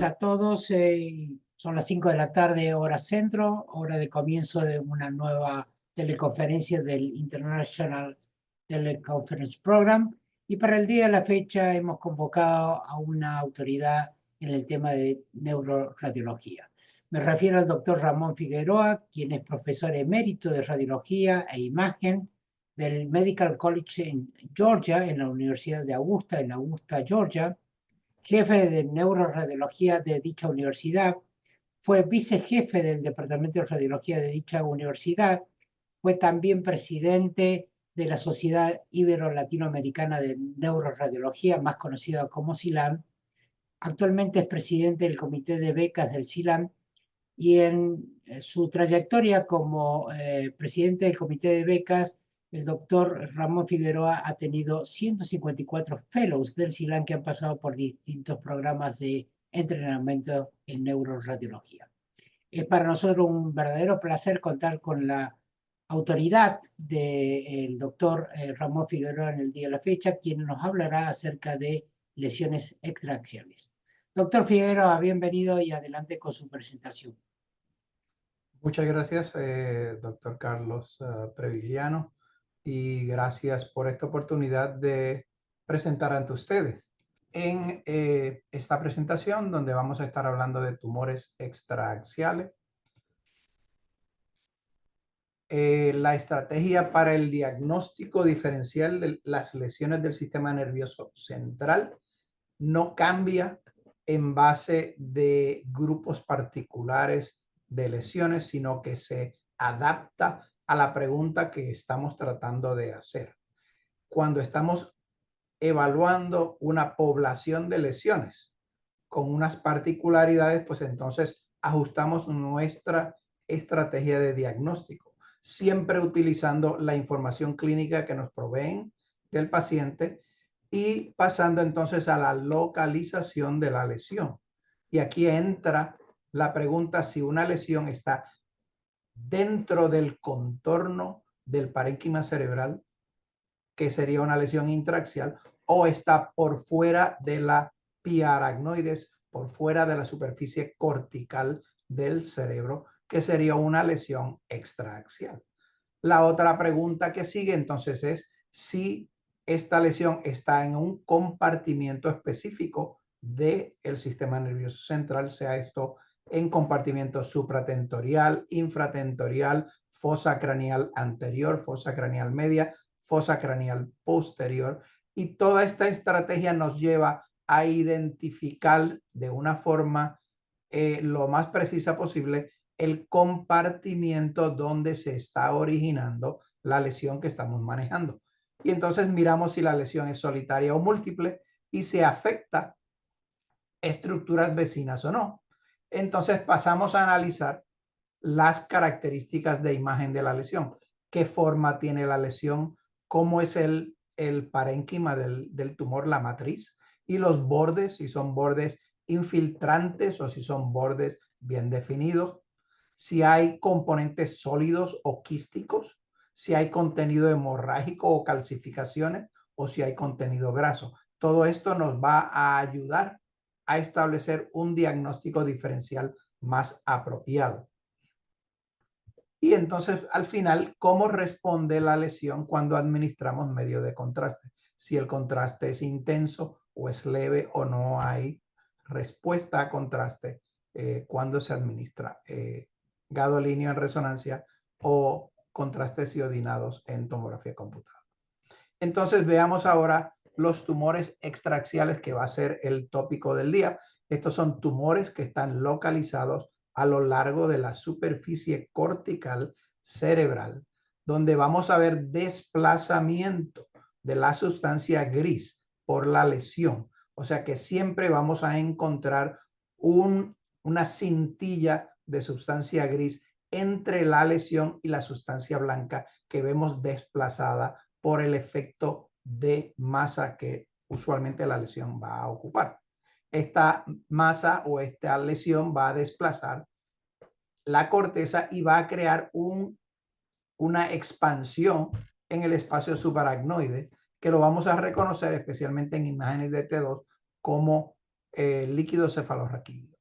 a todos. Son las 5 de la tarde, hora centro, hora de comienzo de una nueva teleconferencia del International Teleconference Program. Y para el día de la fecha hemos convocado a una autoridad en el tema de neuroradiología. Me refiero al doctor Ramón Figueroa, quien es profesor emérito de radiología e imagen del Medical College en Georgia, en la Universidad de Augusta, en Augusta, Georgia, jefe de neuroradiología de dicha universidad, fue vicejefe del Departamento de Radiología de dicha universidad, fue también presidente de la Sociedad Ibero-Latinoamericana de Neuroradiología, más conocida como SILAM. Actualmente es presidente del Comité de Becas del SILAM y en su trayectoria como presidente del Comité de Becas, el doctor Ramón Figueroa ha tenido 154 fellows del SILAM que han pasado por distintos programas de entrenamiento en neuroradiología. Es para nosotros un verdadero placer contar con la autoridad del doctor Ramón Figueroa en el día de la fecha, quien nos hablará acerca de lesiones extraaxiales. Doctor Figueroa, bienvenido y adelante con su presentación. Muchas gracias, doctor Carlos Previliano, y gracias por esta oportunidad de presentar ante ustedes en esta presentación donde vamos a estar hablando de tumores extraaxiales. La estrategia para el diagnóstico diferencial de las lesiones del sistema nervioso central no cambia en base de grupos particulares de lesiones, sino que se adapta a la pregunta que estamos tratando de hacer. Cuando estamos evaluando una población de lesiones con unas particularidades, pues entonces ajustamos nuestra estrategia de diagnóstico, siempre utilizando la información clínica que nos proveen del paciente y pasando entonces a la localización de la lesión. Y aquí entra la pregunta si una lesión está dentro del contorno del parénquima cerebral, que sería una lesión intraaxial, o está por fuera de la pia aracnoides, por fuera de la superficie cortical del cerebro, que sería una lesión extraaxial. La otra pregunta que sigue entonces es si esta lesión está en un compartimiento específico del sistema nervioso central, sea esto en compartimiento supratentorial, infratentorial, fosa craneal anterior, fosa craneal media, fosa craneal posterior. Y toda esta estrategia nos lleva a identificar de una forma lo más precisa posible el compartimiento donde se está originando la lesión que estamos manejando. Y entonces miramos si la lesión es solitaria o múltiple y se afecta estructuras vecinas o no. Entonces pasamos a analizar las características de imagen de la lesión. ¿Qué forma tiene la lesión? ¿Cómo es el parénquima del tumor, la matriz? Y los bordes, si son bordes infiltrantes o si son bordes bien definidos. Si hay componentes sólidos o quísticos, si hay contenido hemorrágico o calcificaciones, o si hay contenido graso. Todo esto nos va a ayudar a establecer un diagnóstico diferencial más apropiado. Y entonces, al final, ¿cómo responde la lesión cuando administramos medio de contraste? Si el contraste es intenso o es leve o no hay respuesta a contraste cuando se administra gadolíneo en resonancia o contrastes iodinados en tomografía computada. Entonces, veamos ahora los tumores extraaxiales, que va a ser el tópico del día. Estos son tumores que están localizados a lo largo de la superficie cortical cerebral, donde vamos a ver desplazamiento de la sustancia gris por la lesión. O sea que siempre vamos a encontrar una cintilla de sustancia gris entre la lesión y la sustancia blanca que vemos desplazada por el efecto de masa que usualmente la lesión va a ocupar. Esta masa o esta lesión va a desplazar la corteza y va a crear una expansión en el espacio subaracnoide, que lo vamos a reconocer especialmente en imágenes de T2 como líquido cefalorraquídeo.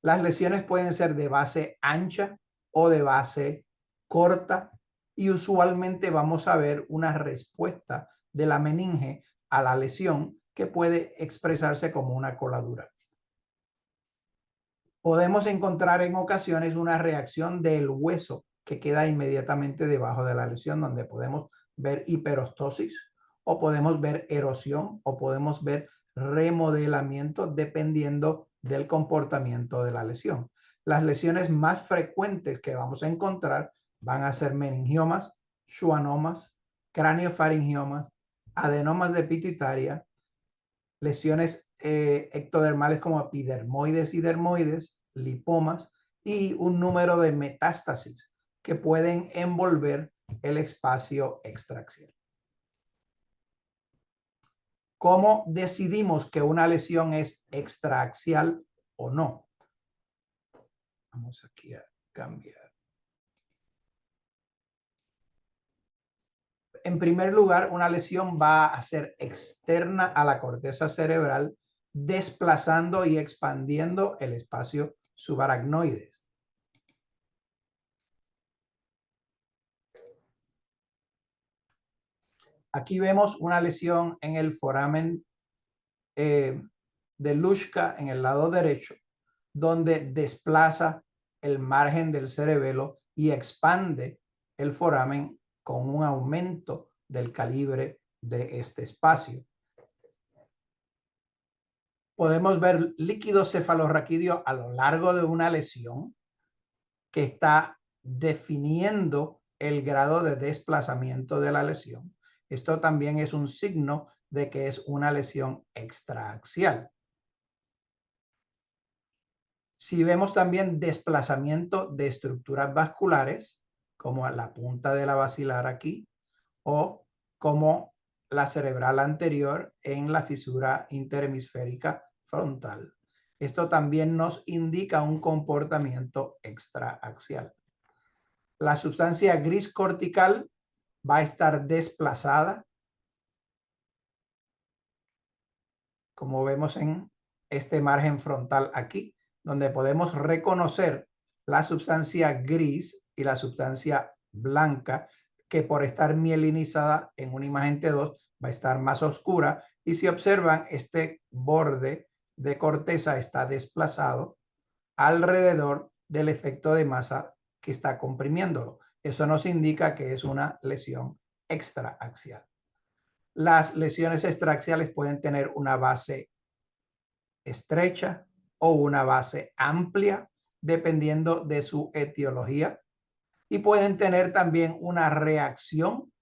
Las lesiones pueden ser de base ancha o de base corta y usualmente vamos a ver una respuesta de la meninge a la lesión que puede expresarse como una coladura. Podemos encontrar en ocasiones una reacción del hueso que queda inmediatamente debajo de la lesión, donde podemos ver hiperostosis o podemos ver erosión o podemos ver remodelamiento dependiendo del comportamiento de la lesión. Las lesiones más frecuentes que vamos a encontrar van a ser meningiomas, schwannomas, craniofaringiomas, adenomas de pituitaria, lesiones ectodermales como epidermoides y dermoides, lipomas y un número de metástasis que pueden envolver el espacio extraaxial. ¿Cómo decidimos que una lesión es extraaxial o no? Vamos aquí a cambiar. En primer lugar, una lesión va a ser externa a la corteza cerebral, desplazando y expandiendo el espacio subaracnoides. Aquí vemos una lesión en el foramen de Luschka en el lado derecho, donde desplaza el margen del cerebelo y expande el foramen con un aumento del calibre de este espacio. Podemos ver líquido cefalorraquídeo a lo largo de una lesión que está definiendo el grado de desplazamiento de la lesión. Esto también es un signo de que es una lesión extraaxial. Si vemos también desplazamiento de estructuras vasculares, como la punta de la basilar aquí, o como la cerebral anterior en la fisura interhemisférica frontal. Esto también nos indica un comportamiento extraaxial. La sustancia gris cortical va a estar desplazada, como vemos en este margen frontal aquí, donde podemos reconocer la sustancia gris y la sustancia blanca, que por estar mielinizada en una imagen T2 va a estar más oscura. Y si observan, este borde de corteza está desplazado alrededor del efecto de masa que está comprimiéndolo. Eso nos indica que es una lesión extraaxial. Las lesiones extraaxiales pueden tener una base estrecha o una base amplia, dependiendo de su etiología, y pueden tener también una reacción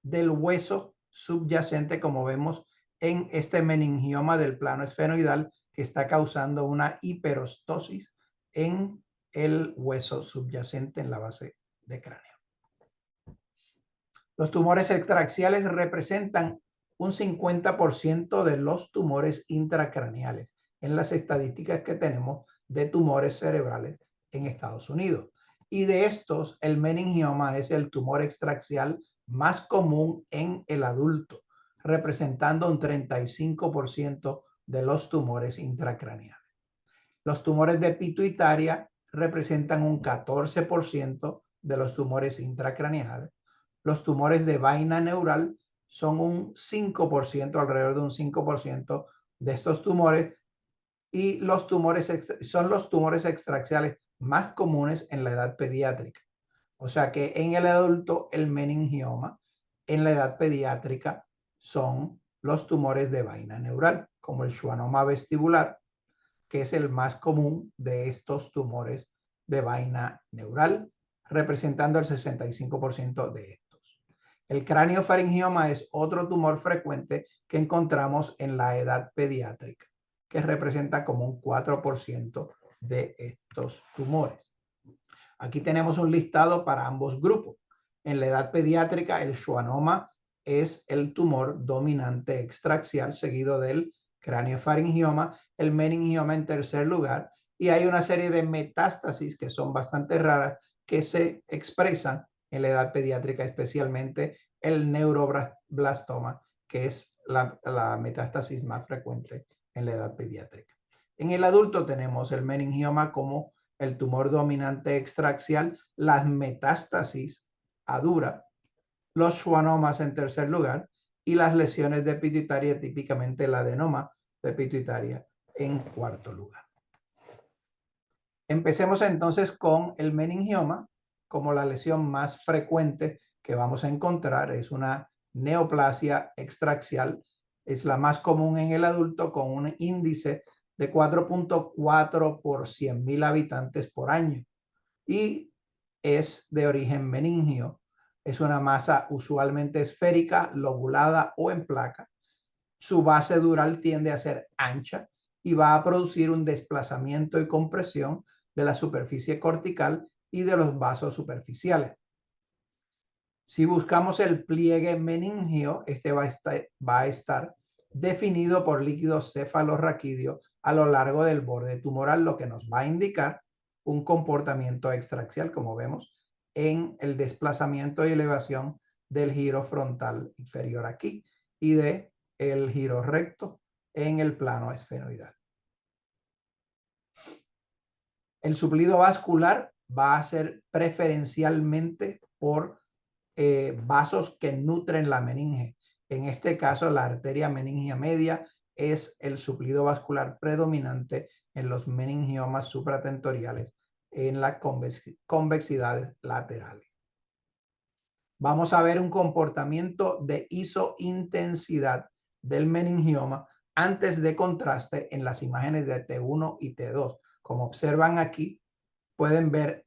del hueso subyacente, como vemos en este meningioma del plano esfenoidal, que está causando una hiperostosis en el hueso subyacente en la base de cráneo. Los tumores extraaxiales representan un 50% de los tumores intracraneales en las estadísticas que tenemos de tumores cerebrales en Estados Unidos. Y de estos, el meningioma es el tumor extraaxial más común en el adulto, representando un 35% de los tumores intracraneales. Los tumores de pituitaria representan un 14% de los tumores intracraneales. Los tumores de vaina neural son un 5%, alrededor de un 5% de estos tumores, y los tumores son los tumores extraaxiales más comunes en la edad pediátrica. O sea que en el adulto el meningioma, en la edad pediátrica son los tumores de vaina neural, como el schwannoma vestibular, que es el más común de estos tumores de vaina neural, representando el 65% de estos. El craniofaringioma es otro tumor frecuente que encontramos en la edad pediátrica, que representa como un 4% de estos tumores. Aquí tenemos un listado para ambos grupos. En la edad pediátrica, el schwannoma es el tumor dominante extraaxial, seguido del craniofaringioma, el meningioma en tercer lugar, y hay una serie de metástasis que son bastante raras que se expresan en la edad pediátrica, especialmente el neuroblastoma, que es la metástasis más frecuente en la edad pediátrica. En el adulto tenemos el meningioma como el tumor dominante extraaxial, las metástasis a dura, los schwannomas en tercer lugar y las lesiones de pituitaria, típicamente el adenoma de pituitaria en cuarto lugar. Empecemos entonces con el meningioma como la lesión más frecuente que vamos a encontrar. Es una neoplasia extraaxial. Es la más común en el adulto con un índice de 4.4 por 100.000 habitantes por año y es de origen meningio. Es una masa usualmente esférica, lobulada o en placa. Su base dural tiende a ser ancha y va a producir un desplazamiento y compresión de la superficie cortical y de los vasos superficiales. Si buscamos el pliegue meningio, este va a estar definido por líquido cefalorraquídeo a lo largo del borde tumoral, lo que nos va a indicar un comportamiento extraaxial, como vemos en el desplazamiento y elevación del giro frontal inferior aquí y de el giro recto en el plano esfenoidal. El suplido vascular va a ser preferencialmente por vasos que nutren la meninge. En este caso, la arteria meningia media es el suplido vascular predominante en los meningiomas supratentoriales en las convexidades laterales. Vamos a ver un comportamiento de isointensidad del meningioma antes de contraste en las imágenes de T1 y T2. Como observan aquí, pueden ver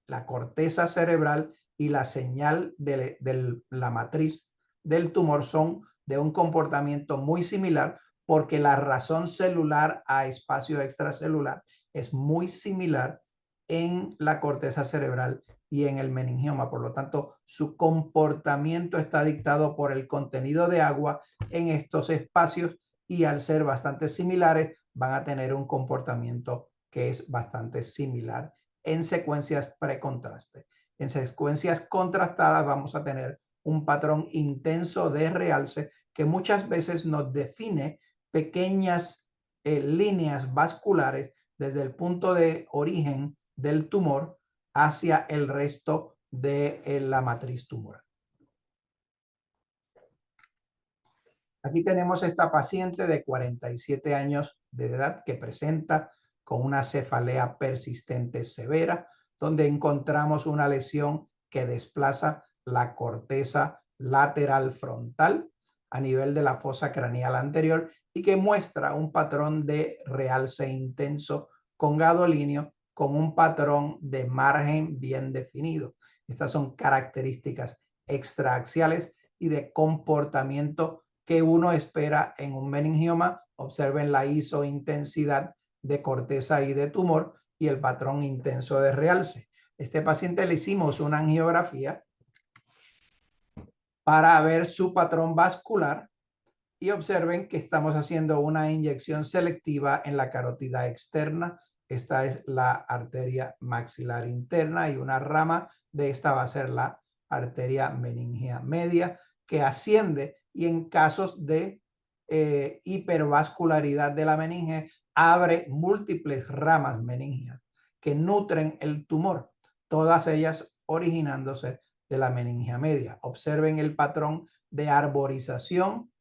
la corteza cerebral y la señal de la matriz del tumor son de un comportamiento muy similar porque la razón celular a espacio extracelular es muy similar en la corteza cerebral y en el meningioma. Por lo tanto, su comportamiento está dictado por el contenido de agua en estos espacios y al ser bastante similares van a tener un comportamiento que es bastante similar en secuencias precontraste. En secuencias contrastadas vamos a tener un patrón intenso de realce que muchas veces nos define pequeñas líneas vasculares desde el punto de origen del tumor hacia el resto de la matriz tumoral. Aquí tenemos esta paciente de 47 años de edad que presenta con una cefalea persistente severa, donde encontramos una lesión que desplaza la corteza lateral frontal a nivel de la fosa craneal anterior y que muestra un patrón de realce intenso con gadolinio con un patrón de margen bien definido. Estas son características extraaxiales y de comportamiento que uno espera en un meningioma. Observen la isointensidad de corteza y de tumor y el patrón intenso de realce. Este paciente le hicimos una angiografía para ver su patrón vascular y observen que estamos haciendo una inyección selectiva en la carótida externa. Esta es la arteria maxilar interna y una rama de esta va a ser la arteria meningia media que asciende y en casos de hipervascularidad de la meninge abre múltiples ramas meningias que nutren el tumor, todas ellas originándose de la meningia media. Observen el patrón de arborización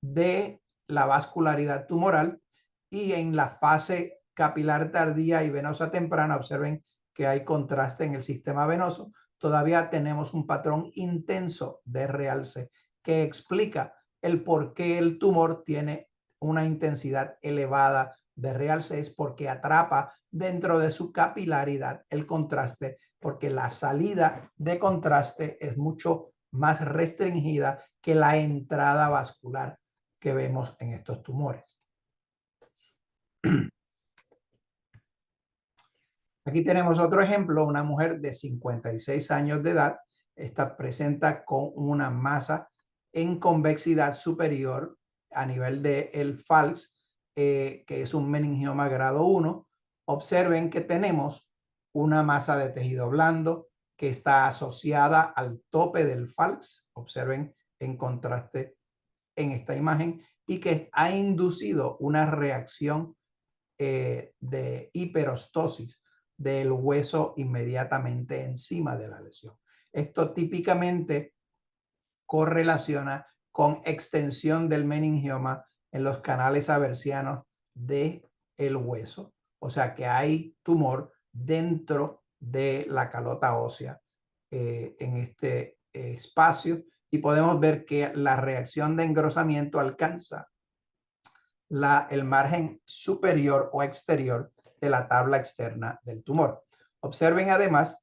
de la vascularidad tumoral y en la fase capilar tardía y venosa temprana observen que hay contraste en el sistema venoso. Todavía tenemos un patrón intenso de realce que explica el por qué el tumor tiene una intensidad elevada de realce. Es porque atrapa dentro de su capilaridad el contraste, porque la salida de contraste es mucho más restringida que la entrada vascular que vemos en estos tumores. Aquí tenemos otro ejemplo, una mujer de 56 años de edad. Esta presenta con una masa en convexidad superior a nivel del falx, que es un meningioma grado 1. Observen que tenemos una masa de tejido blando que está asociada al tope del falx. Observen en contraste en esta imagen y que ha inducido una reacción de hiperostosis del hueso inmediatamente encima de la lesión. Esto típicamente correlaciona con extensión del meningioma en los canales aversianos del hueso. O sea que hay tumor dentro de la calota ósea en este espacio, y podemos ver que la reacción de engrosamiento alcanza el margen superior o exterior de la tabla externa del tumor. Observen además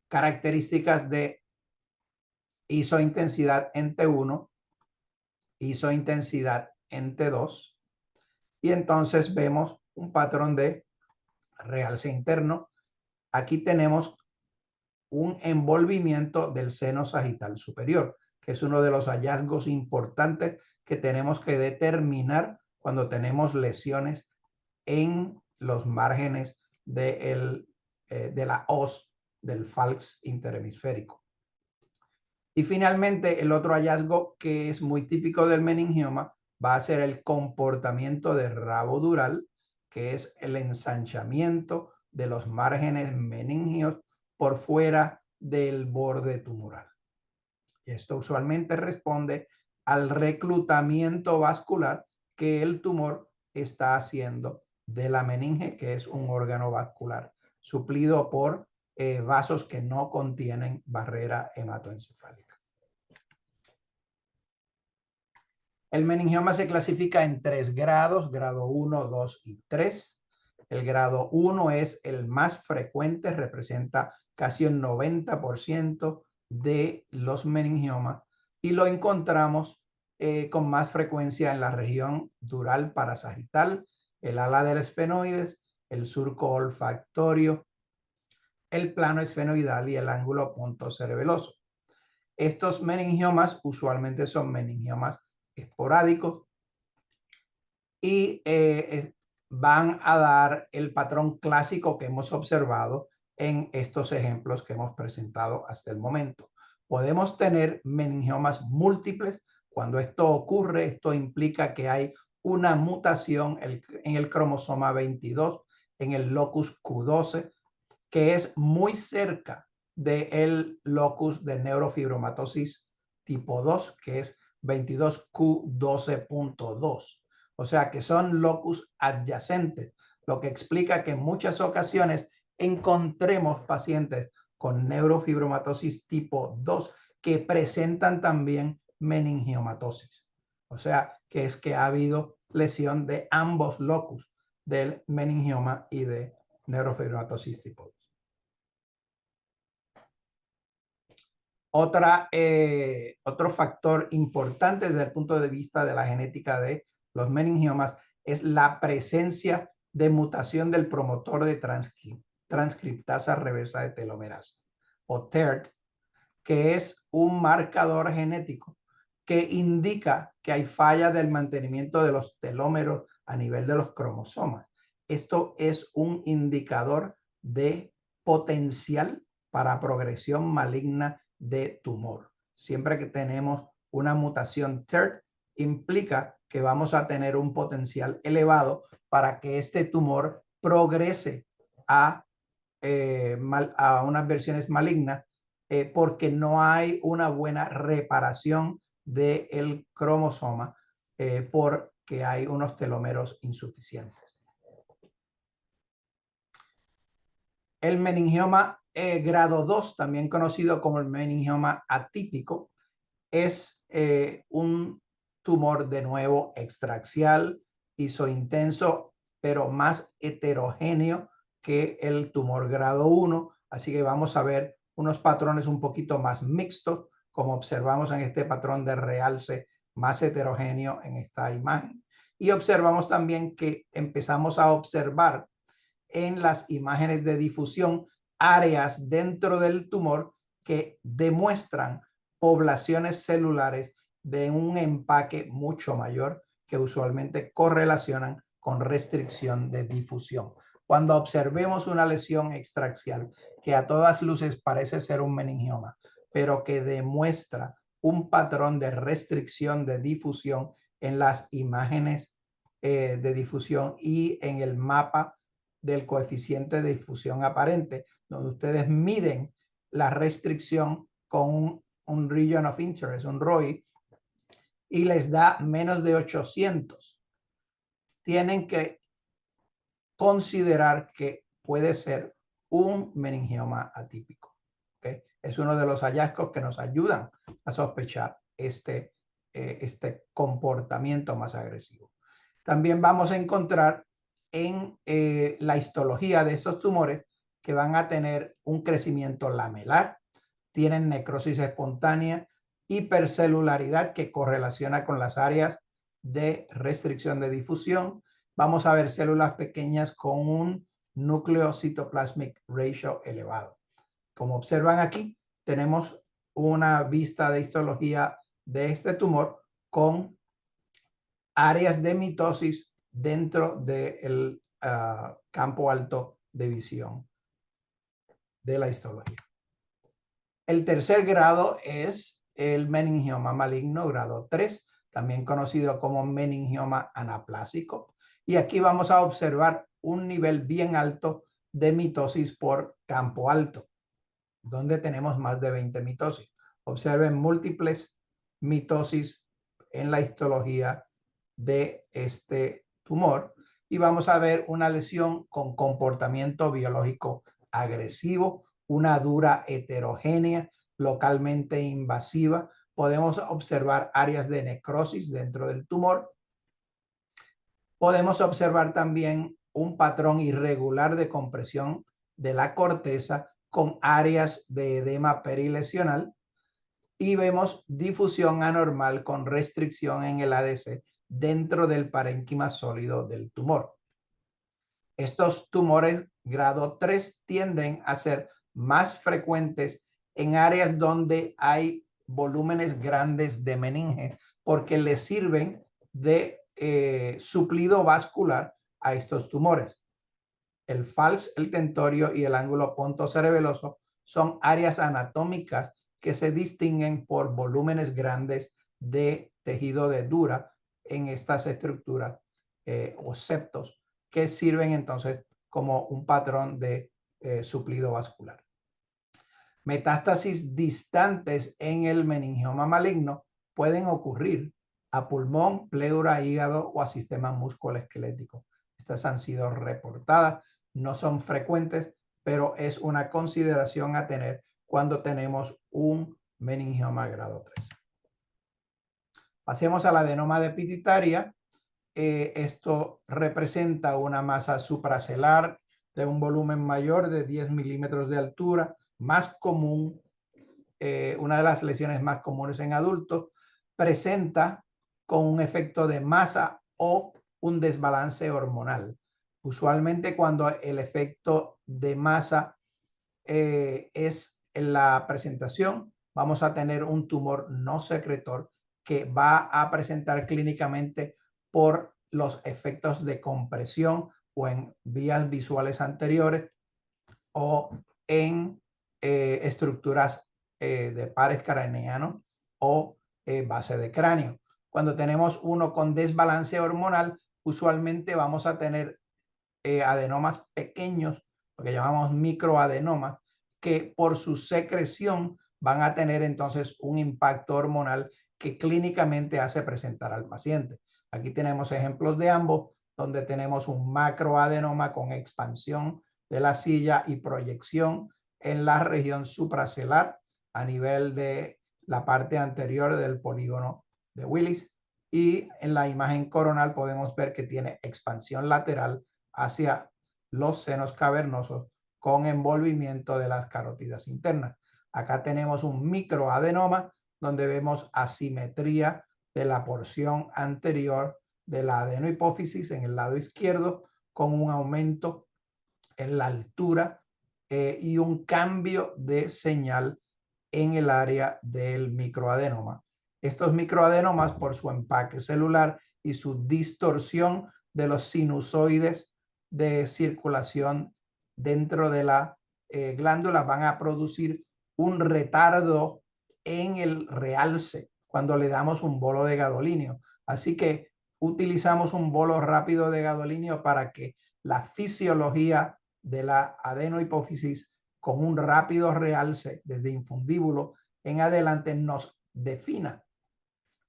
características de isointensidad en T1, isointensidad en T2, y entonces vemos un patrón de realce interno. Aquí tenemos un envolvimiento del seno sagital superior, que es uno de los hallazgos importantes que tenemos que determinar cuando tenemos lesiones en los márgenes de la hoz del falx interhemisférico. Y finalmente, el otro hallazgo que es muy típico del meningioma va a ser el comportamiento de rabo dural, que es el ensanchamiento de los márgenes meningios por fuera del borde tumoral. Esto usualmente responde al reclutamiento vascular que el tumor está haciendo de la meninge, que es un órgano vascular suplido por vasos que no contienen barrera hematoencefálica. El meningioma se clasifica en 3 grados, grado 1, 2 y 3. El grado 1 es el más frecuente, representa casi un 90% de los meningiomas, y lo encontramos con más frecuencia en la región dural parasagital, el ala del esfenoides, el surco olfactorio, el plano esfenoidal y el ángulo pontocerebeloso. Estos meningiomas usualmente son meningiomas esporádicos y van a dar el patrón clásico que hemos observado en estos ejemplos que hemos presentado hasta el momento. Podemos tener meningiomas múltiples. Cuando esto ocurre, esto implica que hay una mutación en el cromosoma 22, en el locus Q12, que es muy cerca del locus de neurofibromatosis tipo 2, que es 22Q12.2. O sea que son locus adyacentes, lo que explica que en muchas ocasiones encontremos pacientes con neurofibromatosis tipo 2 que presentan también meningiomatosis. O sea que es que ha habido lesión de ambos locus, del meningioma y de neurofibromatosis tipo 2. Otro factor importante desde el punto de vista de la genética de los meningiomas es la presencia de mutación del promotor de transcriptasa reversa de telomerasa, o TERT, que es un marcador genético que indica que hay falla del mantenimiento de los telómeros a nivel de los cromosomas. Esto es un indicador de potencial para progresión maligna de tumor. Siempre que tenemos una mutación TERT, implica que vamos a tener un potencial elevado para que este tumor progrese a unas versiones malignas, porque no hay una buena reparación del cromosoma porque hay unos telómeros insuficientes. El meningioma grado 2, también conocido como el meningioma atípico, es un tumor de nuevo extraaxial, isointenso, pero más heterogéneo que el tumor grado 1. Así que vamos a ver unos patrones un poquito más mixtos, como observamos en este patrón de realce más heterogéneo en esta imagen. Y observamos también que empezamos a observar en las imágenes de difusión áreas dentro del tumor que demuestran poblaciones celulares de un empaque mucho mayor, que usualmente correlacionan con restricción de difusión. Cuando observemos una lesión extraaxial que a todas luces parece ser un meningioma, pero que demuestra un patrón de restricción de difusión en las imágenes de difusión y en el mapa del coeficiente de difusión aparente, donde ustedes miden la restricción con un Region of Interest, un ROI, y les da menos de 800. Tienen que considerar que puede ser un meningioma atípico. ¿Okay? Es uno de los hallazgos que nos ayudan a sospechar este comportamiento más agresivo. También vamos a encontrar en la histología de estos tumores que van a tener un crecimiento lamelar, tienen necrosis espontánea, hipercelularidad que correlaciona con las áreas de restricción de difusión. Vamos a ver células pequeñas con un núcleo cytoplasmic ratio elevado. Como observan aquí, tenemos una vista de histología de este tumor con áreas de mitosis dentro del campo alto de visión de la histología. El tercer grado es el meningioma maligno, grado 3, también conocido como meningioma anaplásico. Y aquí vamos a observar un nivel bien alto de mitosis por campo alto, donde tenemos más de 20 mitosis. Observen múltiples mitosis en la histología de este tumor y vamos a ver una lesión con comportamiento biológico agresivo, una dura heterogénea, localmente invasiva. Podemos observar áreas de necrosis dentro del tumor. Podemos observar también un patrón irregular de compresión de la corteza con áreas de edema perilesional y vemos difusión anormal con restricción en el ADC dentro del parénquima sólido del tumor. Estos tumores grado 3 tienden a ser más frecuentes en áreas donde hay volúmenes grandes de meninge porque les sirven de suplido vascular a estos tumores. El fals, el tentorio y el ángulo pontocerebeloso son áreas anatómicas que se distinguen por volúmenes grandes de tejido de dura en estas estructuras o septos que sirven entonces como un patrón de suplido vascular. Metástasis distantes en el meningioma maligno pueden ocurrir a pulmón, pleura, hígado o a sistema musculoesquelético. Estas han sido reportadas, no son frecuentes, pero es una consideración a tener cuando tenemos un meningioma grado 3. Pasemos al adenoma de pituitaria. Esto representa una masa supracelular de un volumen mayor de 10 milímetros de altura, más común, una de las lesiones más comunes en adultos, presenta con un efecto de masa o un desbalance hormonal. Usualmente cuando el efecto de masa es en la presentación, vamos a tener un tumor no secretor que va a presentar clínicamente por los efectos de compresión o en vías visuales anteriores o en estructuras de pares craneanos o base de cráneo. Cuando tenemos uno con desbalance hormonal, usualmente vamos a tener adenomas pequeños, lo que llamamos microadenomas, que por su secreción van a tener entonces un impacto hormonal que clínicamente hace presentar al paciente. Aquí tenemos ejemplos de ambos, donde tenemos un macroadenoma con expansión de la silla y proyección en la región supracelular a nivel de la parte anterior del polígono de Willis. Y en la imagen coronal podemos ver que tiene expansión lateral hacia los senos cavernosos con envolvimiento de las carótidas internas. Acá tenemos un microadenoma donde vemos asimetría de la porción anterior de la adenohipófisis en el lado izquierdo con un aumento en la altura y un cambio de señal en el área del microadenoma. Estos microadenomas, por su empaque celular y su distorsión de los sinusoides de circulación dentro de la glándula, van a producir un retardo en el realce cuando le damos un bolo de gadolinio. Así que utilizamos un bolo rápido de gadolinio para que la fisiología de la adenohipófisis con un rápido realce desde infundíbulo en adelante nos defina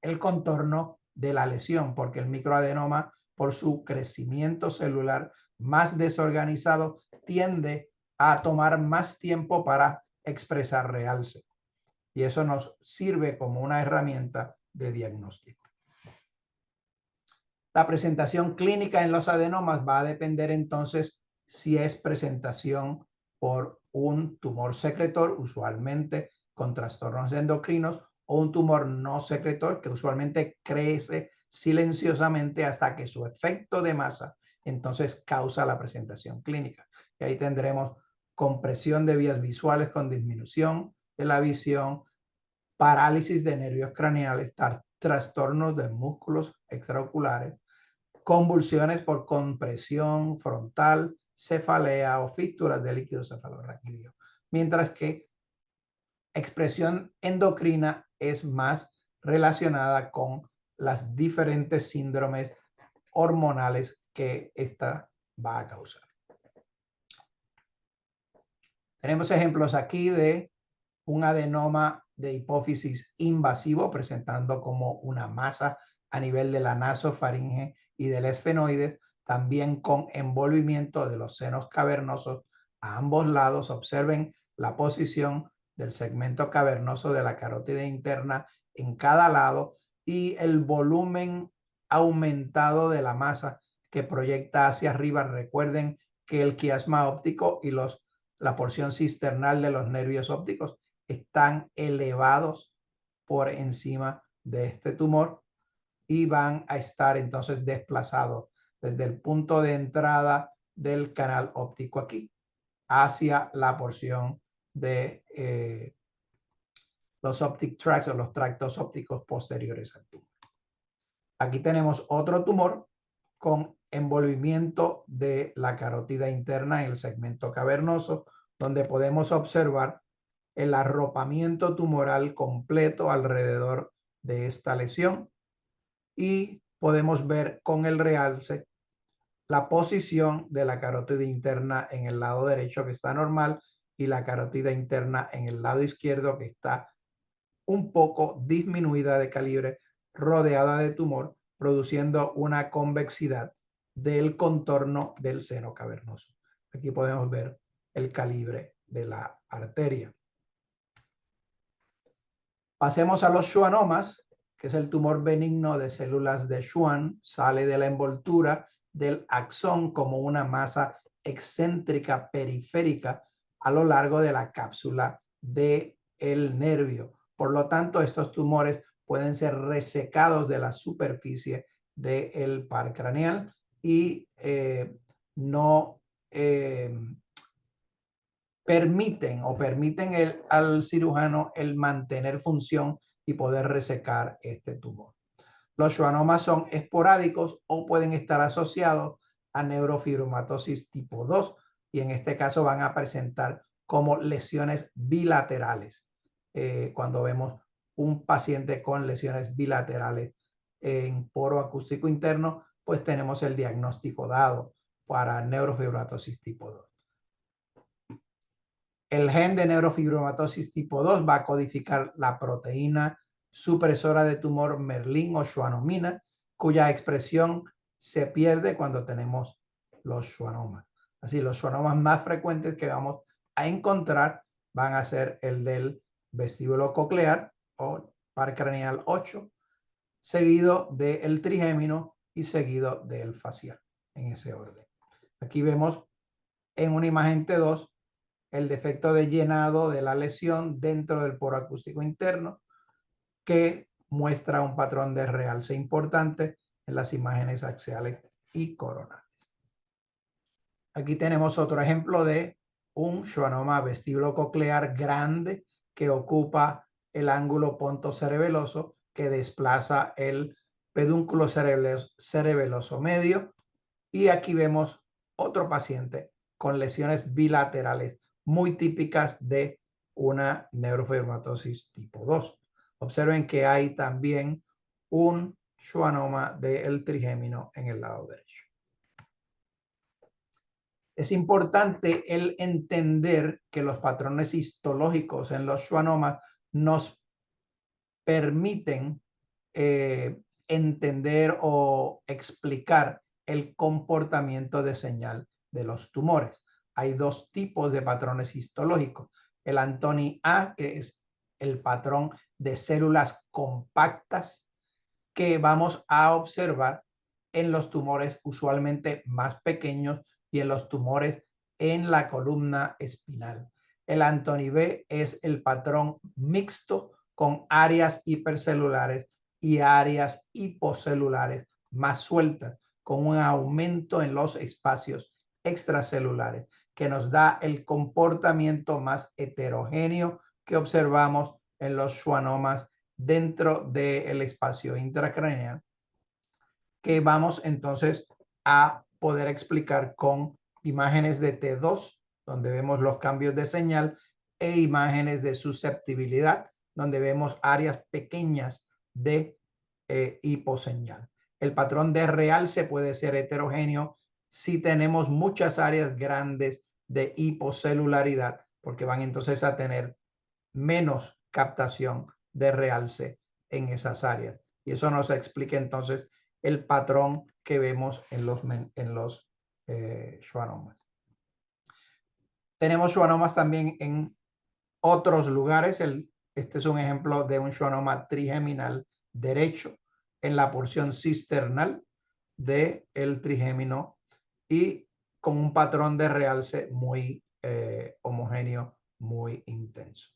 el contorno de la lesión, porque el microadenoma, por su crecimiento celular más desorganizado, tiende a tomar más tiempo para expresar realce. Y eso nos sirve como una herramienta de diagnóstico. La presentación clínica en los adenomas va a depender entonces si es presentación por un tumor secretor, usualmente con trastornos endocrinos, o un tumor no secretor que usualmente crece silenciosamente hasta que su efecto de masa entonces causa la presentación clínica. Y ahí tendremos compresión de vías visuales con disminución de la visión, parálisis de nervios craneales, trastornos de músculos extraoculares, convulsiones por compresión frontal, cefalea o fístulas de líquido cefalorraquídeo. Mientras que expresión endocrina es más relacionada con las diferentes síndromes hormonales que esta va a causar. Tenemos ejemplos aquí de un adenoma de hipófisis invasivo presentando como una masa a nivel de la nasofaringe y del esfenoides, también con envolvimiento de los senos cavernosos a ambos lados. Observen la posición del segmento cavernoso de la carótida interna en cada lado y el volumen aumentado de la masa que proyecta hacia arriba. Recuerden que el quiasma óptico y la porción cisternal de los nervios ópticos están elevados por encima de este tumor y van a estar entonces desplazados desde el punto de entrada del canal óptico aquí hacia la porción de los optic tracts o los tractos ópticos posteriores al tumor. Aquí tenemos otro tumor con envolvimiento de la carótida interna en el segmento cavernoso, donde podemos observar el arropamiento tumoral completo alrededor de esta lesión y podemos ver con el realce la posición de la carótida interna en el lado derecho que está normal y la carótida interna en el lado izquierdo que está un poco disminuida de calibre, rodeada de tumor, produciendo una convexidad del contorno del seno cavernoso. Aquí podemos ver el calibre de la arteria. Pasemos a los schwannomas, que es el tumor benigno de células de Schwann. Sale de la envoltura del axón como una masa excéntrica periférica a lo largo de la cápsula del nervio. Por lo tanto, estos tumores pueden ser resecados de la superficie del par craneal y no permiten al cirujano el mantener función y poder resecar este tumor. Los schwannomas son esporádicos o pueden estar asociados a neurofibromatosis tipo 2 y en este caso van a presentar como lesiones bilaterales. Cuando vemos un paciente con lesiones bilaterales en poro acústico interno, pues tenemos el diagnóstico dado para neurofibromatosis tipo 2. El gen de neurofibromatosis tipo 2 va a codificar la proteína supresora de tumor Merlin o schwannomina, cuya expresión se pierde cuando tenemos los schwannomas. Así, los schwannomas más frecuentes que vamos a encontrar van a ser el del vestíbulo coclear o par craneal 8, seguido del trigémino y seguido del facial, en ese orden. Aquí vemos en una imagen T2 el defecto de llenado de la lesión dentro del poro acústico interno, que muestra un patrón de realce importante en las imágenes axiales y coronales. Aquí tenemos otro ejemplo de un schwannoma vestíbulo-coclear grande que ocupa el ángulo pontocerebeloso que desplaza el pedúnculo cerebeloso medio. Y aquí vemos otro paciente con lesiones bilaterales muy típicas de una neurofibromatosis tipo 2. Observen que hay también un schwannoma del trigémino en el lado derecho. Es importante el entender que los patrones histológicos en los schwannomas nos permiten entender o explicar el comportamiento de señal de los tumores. Hay dos tipos de patrones histológicos. El Antoni A, que es el patrón de células compactas que vamos a observar en los tumores usualmente más pequeños y en los tumores en la columna espinal. El Antoni B es el patrón mixto con áreas hipercelulares y áreas hipocelulares más sueltas, con un aumento en los espacios extracelulares, que nos da el comportamiento más heterogéneo que observamos en los schwannomas dentro del espacio intracraneal, que vamos entonces a poder explicar con imágenes de T2, donde vemos los cambios de señal, e imágenes de susceptibilidad, donde vemos áreas pequeñas de hiposeñal. El patrón de realce puede ser heterogéneo si tenemos muchas áreas grandes de hipocelularidad, porque van entonces a tener menos captación de realce en esas áreas. Y eso nos explica entonces el patrón que vemos en los schwannomas. Tenemos schwannomas también en otros lugares. Este es un ejemplo de un schwannoma trigeminal derecho en la porción cisternal del trigémino y con un patrón de realce muy homogéneo, muy intenso.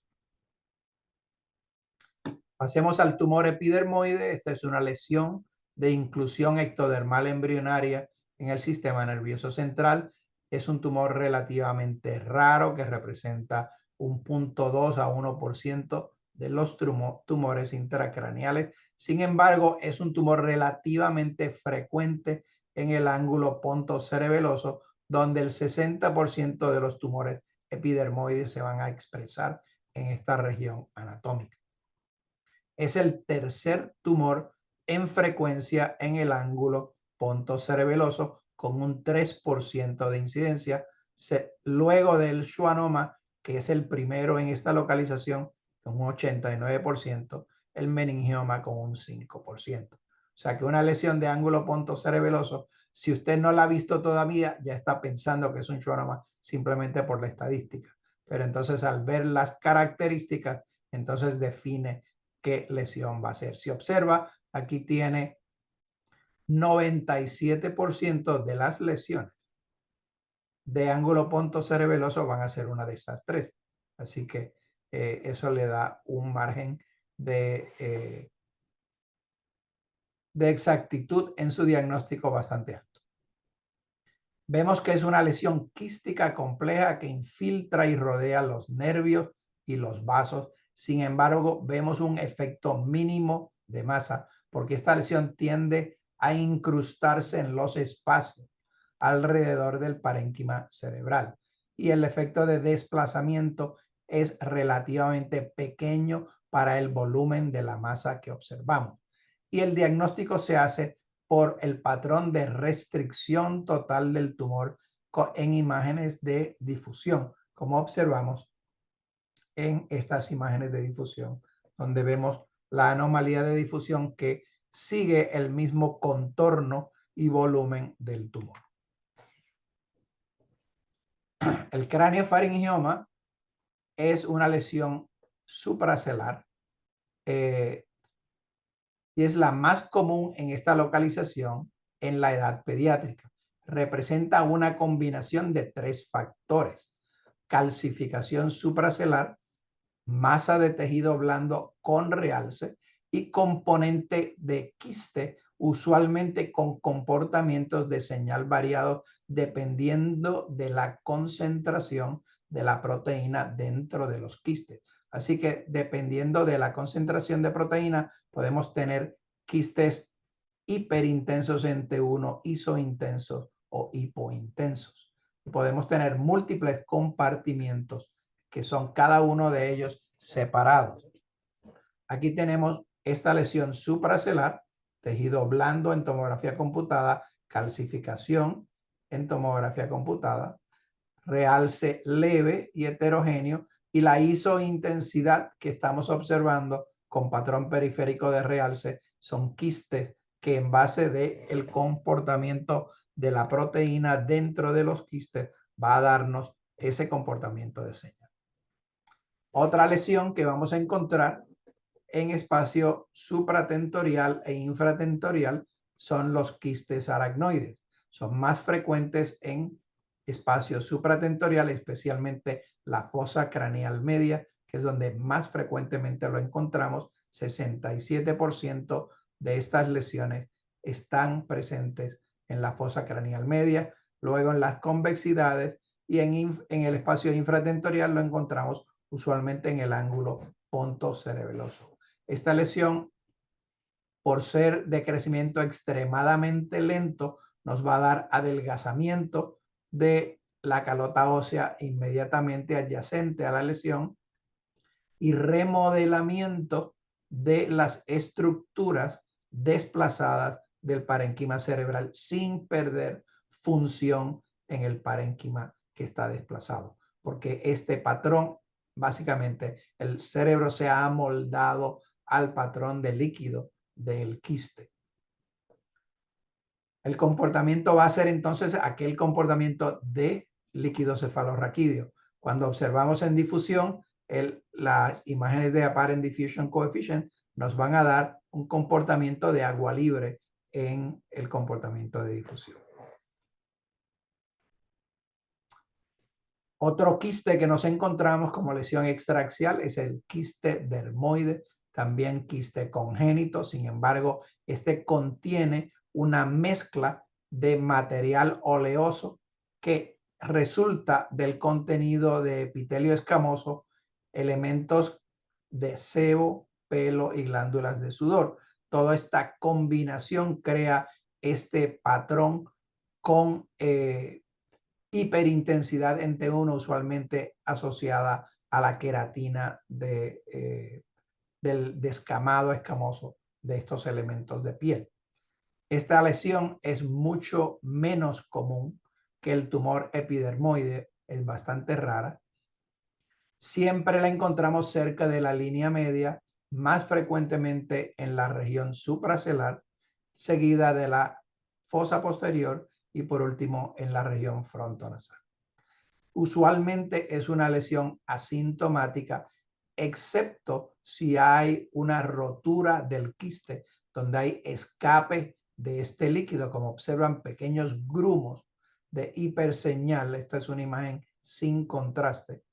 Pasemos al tumor epidermoide. Esta es una lesión de inclusión ectodermal embrionaria en el sistema nervioso central. Es un tumor relativamente raro que representa un 0.2 a 1% de los tumores intracraneales. Sin embargo, es un tumor relativamente frecuente en el ángulo pontocerebeloso, donde el 60% de los tumores epidermoides se van a expresar en esta región anatómica. Es el tercer tumor en frecuencia en el ángulo pontocerebeloso, con un 3% de incidencia, luego del schwannoma, que es el primero en esta localización, con un 89%, el meningioma con un 5%. O sea que una lesión de ángulo pontocerebeloso, si usted no la ha visto todavía, ya está pensando que es un schwannoma simplemente por la estadística. Pero entonces al ver las características, entonces define qué lesión va a ser. Si observa, aquí tiene 97% de las lesiones de ángulo pontocerebeloso van a ser una de estas tres. Así que eso le da un margen de exactitud en su diagnóstico bastante alto. Vemos que es una lesión quística compleja que infiltra y rodea los nervios y los vasos. Sin embargo, vemos un efecto mínimo de masa porque esta lesión tiende a incrustarse en los espacios alrededor del parénquima cerebral y el efecto de desplazamiento es relativamente pequeño para el volumen de la masa que observamos. Y el diagnóstico se hace por el patrón de restricción total del tumor en imágenes de difusión, como observamos en estas imágenes de difusión, donde vemos la anomalía de difusión que sigue el mismo contorno y volumen del tumor. El craniofaringioma es una lesión supracelular y es la más común en esta localización en la edad pediátrica. Representa una combinación de tres factores: calcificación supracelular, masa de tejido blando con realce y componente de quiste, usualmente con comportamientos de señal variados dependiendo de la concentración de la proteína dentro de los quistes. Así que dependiendo de la concentración de proteína, podemos tener quistes hiperintensos en T1, isointensos o hipointensos. Podemos tener múltiples compartimientos que son cada uno de ellos separados. Aquí tenemos esta lesión supracelular tejido blando en tomografía computada, calcificación en tomografía computada, realce leve y heterogéneo, y la isointensidad que estamos observando con patrón periférico de realce son quistes que en base del comportamiento de la proteína dentro de los quistes va a darnos ese comportamiento de señal. Otra lesión que vamos a encontrar en espacio supratentorial e infratentorial son los quistes aracnoides. Son más frecuentes en espacio supratentorial, especialmente la fosa craneal media, que es donde más frecuentemente lo encontramos. 67% de estas lesiones están presentes en la fosa craneal media. Luego en las convexidades y en el espacio infratentorial lo encontramos usualmente en el ángulo pontocerebeloso. Esta lesión, por ser de crecimiento extremadamente lento, nos va a dar adelgazamiento de la calota ósea inmediatamente adyacente a la lesión y remodelamiento de las estructuras desplazadas del parénquima cerebral sin perder función en el parénquima que está desplazado, porque este patrón, básicamente, el cerebro se ha amoldado al patrón de líquido del quiste. El comportamiento va a ser entonces aquel comportamiento de líquido cefalorraquídeo. Cuando observamos en difusión, las imágenes de Apparent Diffusion Coefficient nos van a dar un comportamiento de agua libre en el comportamiento de difusión. Otro quiste que nos encontramos como lesión extraaxial es el quiste dermoide, también quiste congénito. Sin embargo, este contiene una mezcla de material oleoso que resulta del contenido de epitelio escamoso, elementos de sebo, pelo y glándulas de sudor. Toda esta combinación crea este patrón con hiperintensidad en T1, usualmente asociada a la queratina del descamado escamoso de estos elementos de piel. Esta lesión es mucho menos común que el tumor epidermoide, es bastante rara. Siempre la encontramos cerca de la línea media, más frecuentemente en la región supracelular, seguida de la fosa posterior y por último en la región frontonasal. Usualmente es una lesión asintomática, excepto si hay una rotura del quiste, donde hay escape de este líquido, como observan pequeños grumos de hiperseñal. Esta es una imagen sin contraste.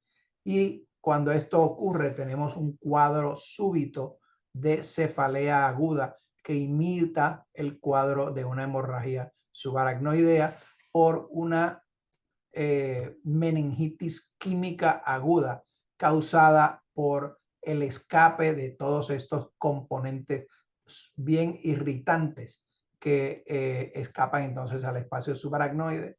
Y cuando esto ocurre, tenemos un cuadro súbito de cefalea aguda que imita el cuadro de una hemorragia subaracnoidea por una meningitis química aguda causada por el escape de todos estos componentes bien irritantes que escapan entonces al espacio subaracnoide,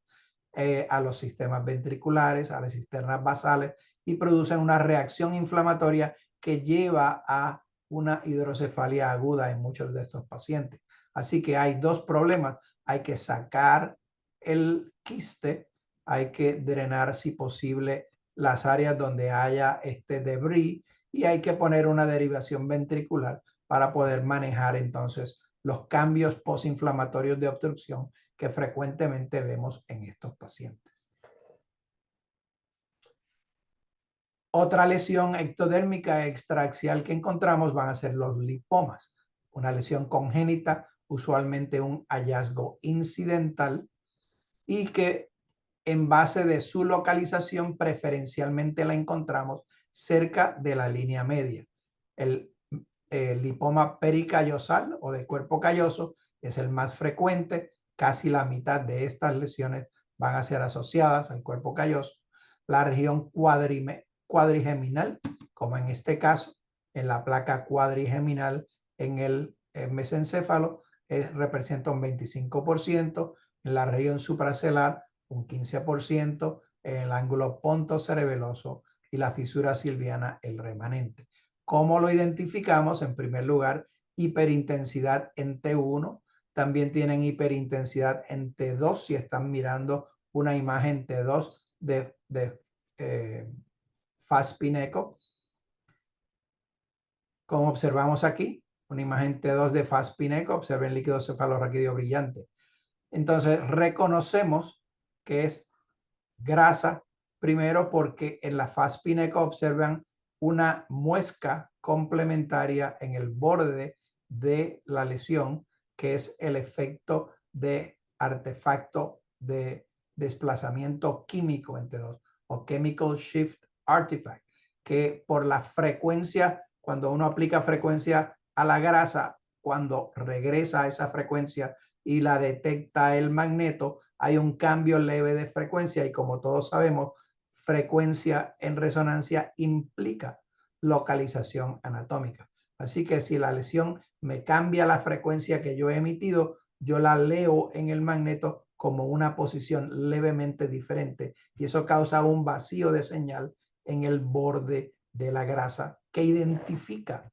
a los sistemas ventriculares, a las cisternas basales y producen una reacción inflamatoria que lleva a una hidrocefalia aguda en muchos de estos pacientes. Así que hay dos problemas. Hay que sacar el quiste, hay que drenar si posible las áreas donde haya este debris y hay que poner una derivación ventricular para poder manejar entonces los cambios postinflamatorios de obstrucción que frecuentemente vemos en estos pacientes. Otra lesión ectodérmica extraaxial que encontramos van a ser los lipomas. Una lesión congénita, usualmente un hallazgo incidental y que en base de su localización preferencialmente la encontramos cerca de la línea media. El lipoma pericallosal o de cuerpo calloso es el más frecuente. Casi la mitad de estas lesiones van a ser asociadas al cuerpo calloso. La región cuadrigeminal, como en este caso, en la placa cuadrigeminal en el mesencéfalo, representa un 25%, en la región supracelular un 15%, en el ángulo pontocerebeloso y la fisura silviana el remanente. ¿Cómo lo identificamos? En primer lugar, hiperintensidad en T1, también tienen hiperintensidad en T2 si están mirando una imagen T2 de Fast-Pineco. Como observamos aquí, una imagen T2 de Fast-Pineco, observen líquido cefalorraquídeo brillante. Entonces reconocemos que es grasa, primero porque en la Fast-Pineco observan una muesca complementaria en el borde de la lesión, que es el efecto de artefacto de desplazamiento químico en T2 o Chemical Shift Artifact, que por la frecuencia, cuando uno aplica frecuencia a la grasa, cuando regresa a esa frecuencia y la detecta el magneto, hay un cambio leve de frecuencia y como todos sabemos, frecuencia en resonancia implica localización anatómica. Así que si la lesión me cambia la frecuencia que yo he emitido, yo la leo en el magneto como una posición levemente diferente y eso causa un vacío de señal en el borde de la grasa que identifica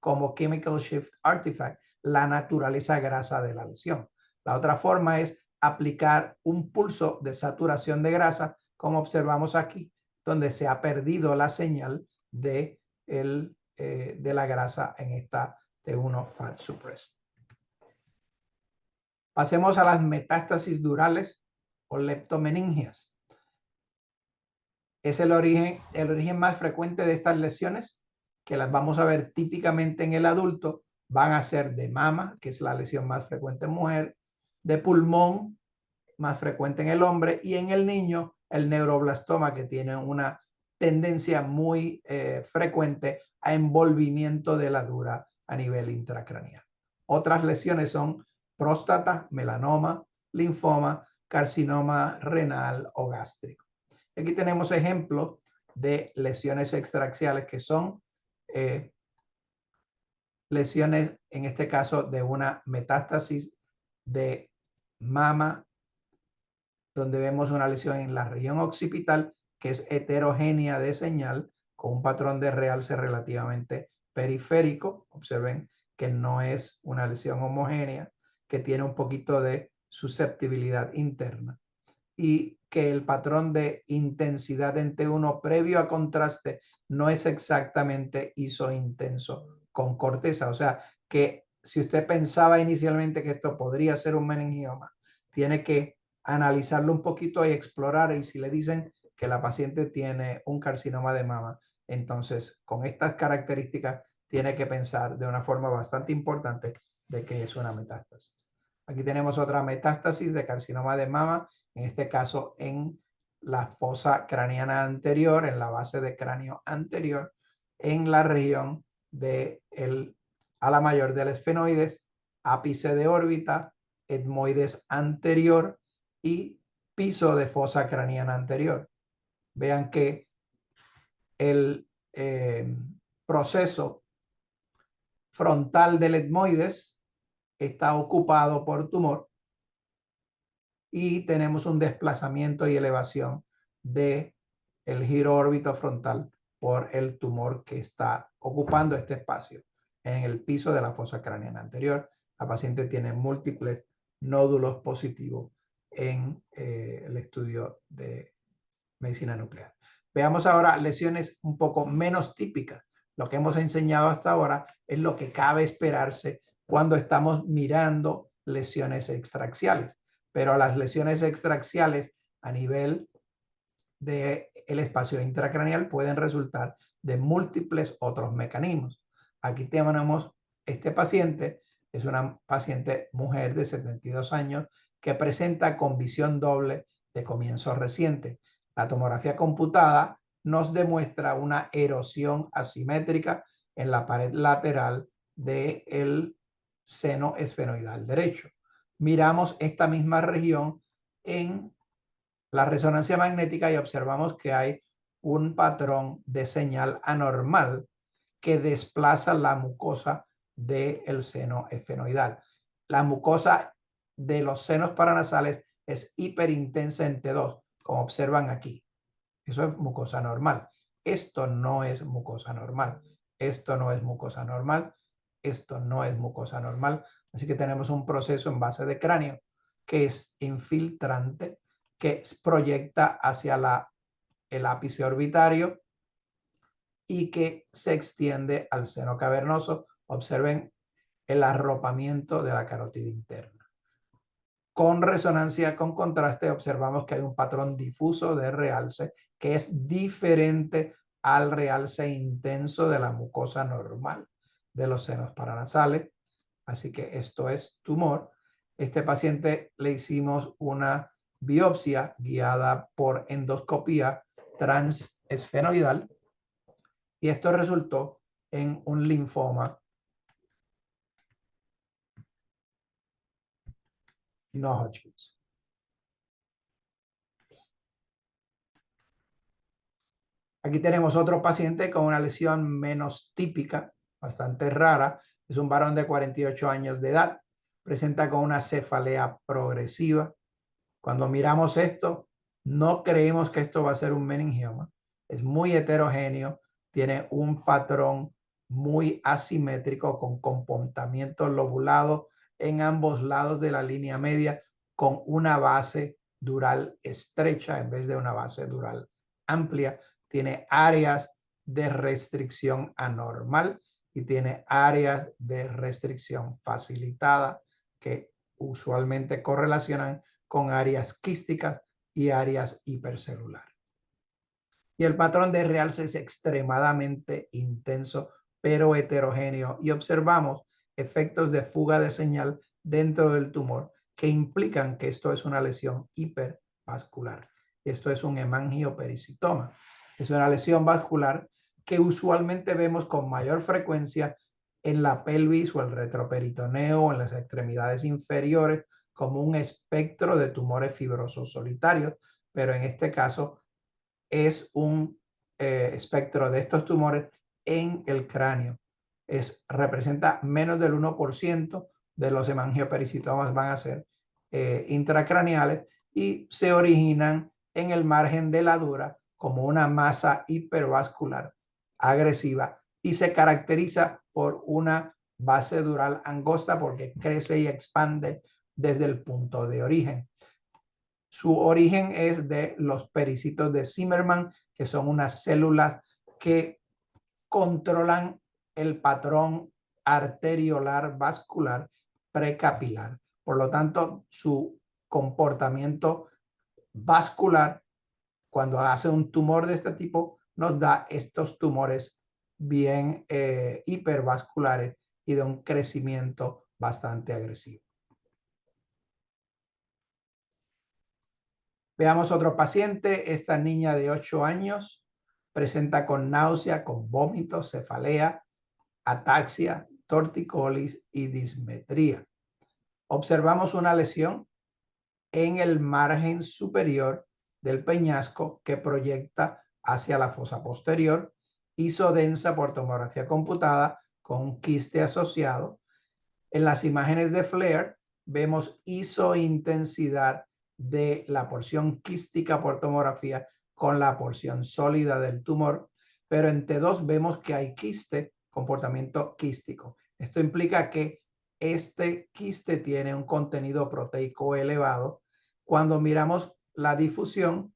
como Chemical Shift Artifact la naturaleza grasa de la lesión. La otra forma es aplicar un pulso de saturación de grasa, como observamos aquí, donde se ha perdido la señal de la grasa en esta T1 Fat Suppressed. Pasemos a las metástasis durales o leptomeningias. Es el origen más frecuente de estas lesiones, que las vamos a ver típicamente en el adulto, van a ser de mama, que es la lesión más frecuente en mujer, de pulmón, más frecuente en el hombre, y en el niño, el neuroblastoma, que tiene una tendencia muy frecuente a envolvimiento de la dura a nivel intracraneal. Otras lesiones son próstata, melanoma, linfoma, carcinoma renal o gástrico. Aquí tenemos ejemplos de lesiones extraaxiales que son lesiones, en este caso, de una metástasis de mama, donde vemos una lesión en la región occipital que es heterogénea de señal con un patrón de realce relativamente periférico. Observen que no es una lesión homogénea, que tiene un poquito de susceptibilidad interna y que el patrón de intensidad en T1 previo a contraste no es exactamente isointenso con corteza. O sea que si usted pensaba inicialmente que esto podría ser un meningioma, tiene que analizarlo un poquito y explorar, y si le dicen que la paciente tiene un carcinoma de mama, entonces con estas características tiene que pensar de una forma bastante importante de que es una metástasis. Aquí tenemos otra metástasis de carcinoma de mama, en este caso en la fosa craneana anterior, en la base de cráneo anterior, en la región del ala mayor del esfenoides, ápice de órbita, etmoides anterior y piso de fosa craneana anterior. Vean que el proceso frontal del etmoides está ocupado por tumor y tenemos un desplazamiento y elevación de el giro órbito frontal por el tumor que está ocupando este espacio en el piso de la fosa craneana anterior. La paciente tiene múltiples nódulos positivos en el estudio de medicina nuclear. Veamos ahora lesiones un poco menos típicas. Lo que hemos enseñado hasta ahora es lo que cabe esperarse cuando estamos mirando lesiones extraaxiales. Pero las lesiones extraaxiales a nivel del espacio intracraneal pueden resultar de múltiples otros mecanismos. Aquí tenemos este paciente, es una paciente mujer de 72 años que presenta con visión doble de comienzo reciente. La tomografía computada nos demuestra una erosión asimétrica en la pared lateral del seno esfenoidal derecho. Miramos esta misma región en la resonancia magnética y observamos que hay un patrón de señal anormal que desplaza la mucosa del seno esfenoidal. La mucosa de los senos paranasales es hiperintensa en T2, como observan aquí. Eso es mucosa normal. Esto no es mucosa normal. Esto no es mucosa normal. esto no es mucosa normal. Así que tenemos un proceso en base de cráneo que es infiltrante, que proyecta hacia el ápice orbitario y que se extiende al seno cavernoso. Observen el arropamiento de la carótida interna. Con resonancia, con contraste, observamos que hay un patrón difuso de realce que es diferente al realce intenso de la mucosa normal de los senos paranasales. Así que esto es tumor. Este paciente le hicimos una biopsia guiada por endoscopía transesfenoidal y esto resultó en un linfoma no Hodgkins. Aquí tenemos otro paciente con una lesión menos típica, bastante rara. Es un varón de 48 años de edad. Presenta con una cefalea progresiva. Cuando miramos esto, no creemos que esto va a ser un meningioma. Es muy heterogéneo. Tiene un patrón muy asimétrico con comportamiento lobulado en ambos lados de la línea media con una base dural estrecha en vez de una base dural amplia. Tiene áreas de restricción anormal y tiene áreas de restricción facilitada que usualmente correlacionan con áreas quísticas y áreas hipercelular. Y el patrón de realce es extremadamente intenso, pero heterogéneo. Y observamos efectos de fuga de señal dentro del tumor que implican que esto es una lesión hipervascular. Esto es un hemangiopericitoma. Es una lesión vascular que usualmente vemos con mayor frecuencia en la pelvis o el retroperitoneo o en las extremidades inferiores como un espectro de tumores fibrosos solitarios, pero en este caso es un espectro de estos tumores en el cráneo. Representa menos del 1% de los hemangiopericitomas van a ser intracraneales y se originan en el margen de la dura como una masa hipervascular agresiva y se caracteriza por una base dural angosta porque crece y expande desde el punto de origen. Su origen es de los pericitos de Zimmerman, que son unas células que controlan el patrón arteriolar vascular precapilar. Por lo tanto, su comportamiento vascular, cuando hace un tumor de este tipo, nos da estos tumores bien hipervasculares y de un crecimiento bastante agresivo. Veamos otro paciente. Esta niña de 8 años presenta con náusea, con vómitos, cefalea, ataxia, torticolis y dismetría. Observamos una lesión en el margen superior del peñasco que proyecta hacia la fosa posterior, isodensa por tomografía computada con un quiste asociado. En las imágenes de FLAIR vemos isointensidad de la porción quística por tomografía con la porción sólida del tumor, pero en T2 vemos que hay quiste, comportamiento quístico. Esto implica que este quiste tiene un contenido proteico elevado. Cuando miramos la difusión,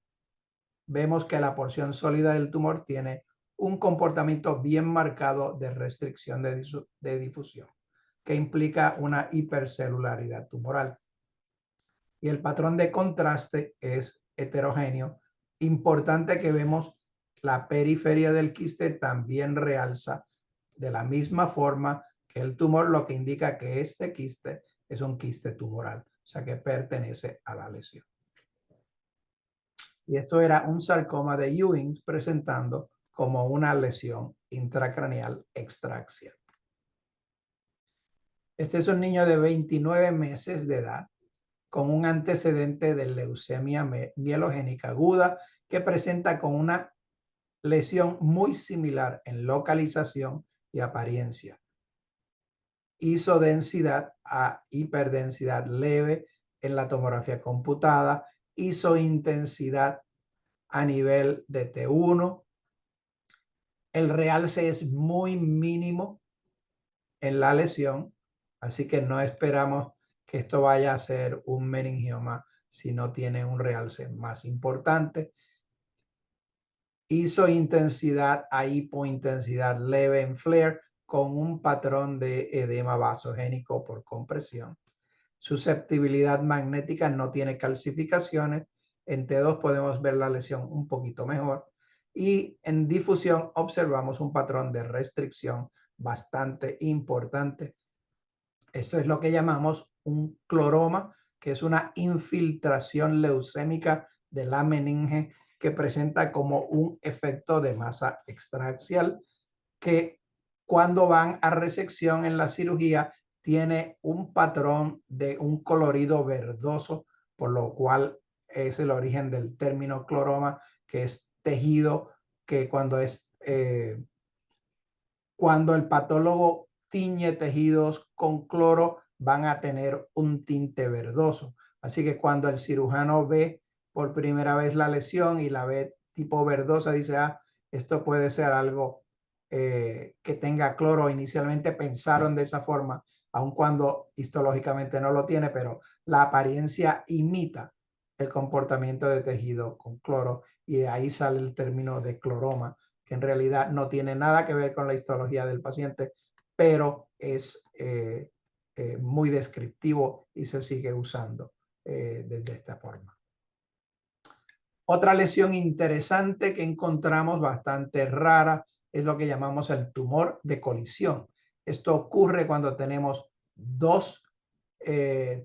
vemos que la porción sólida del tumor tiene un comportamiento bien marcado de restricción de difusión, que implica una hipercelularidad tumoral. Y el patrón de contraste es heterogéneo. Importante que vemos la periferia del quiste también realza de la misma forma que el tumor, lo que indica que este quiste es un quiste tumoral, o sea que pertenece a la lesión. Y esto era un sarcoma de Ewing presentando como una lesión intracraneal extraaxial. Este es un niño de 29 meses de edad con un antecedente de leucemia mielogénica aguda que presenta con una lesión muy similar en localización y apariencia. Isodensidad a hiperdensidad leve en la tomografía computada, isointensidad a nivel de T1. El realce es muy mínimo en la lesión, así que no esperamos que esto vaya a ser un meningioma si no tiene un realce más importante. Isointensidad a hipointensidad leve en flare con un patrón de edema vasogénico por compresión. Susceptibilidad magnética, no tiene calcificaciones. En T2 podemos ver la lesión un poquito mejor. Y en difusión observamos un patrón de restricción bastante importante. Esto es lo que llamamos un cloroma, que es una infiltración leucémica de la meninge que presenta como un efecto de masa extraaxial que cuando van a resección en la cirugía tiene un patrón de un colorido verdoso, por lo cual es el origen del término cloroma, que es tejido que cuando el patólogo tiñe tejidos con cloro van a tener un tinte verdoso. Así que cuando el cirujano ve por primera vez la lesión y la ve tipo verdosa, dice, ah, esto puede ser algo que tenga cloro. Inicialmente pensaron de esa forma, aun cuando histológicamente no lo tiene, pero la apariencia imita el comportamiento de tejido con cloro y de ahí sale el término de cloroma, que en realidad no tiene nada que ver con la histología del paciente, pero es muy descriptivo y se sigue usando desde esta forma. Otra lesión interesante que encontramos bastante rara es lo que llamamos el tumor de colisión. Esto ocurre cuando tenemos dos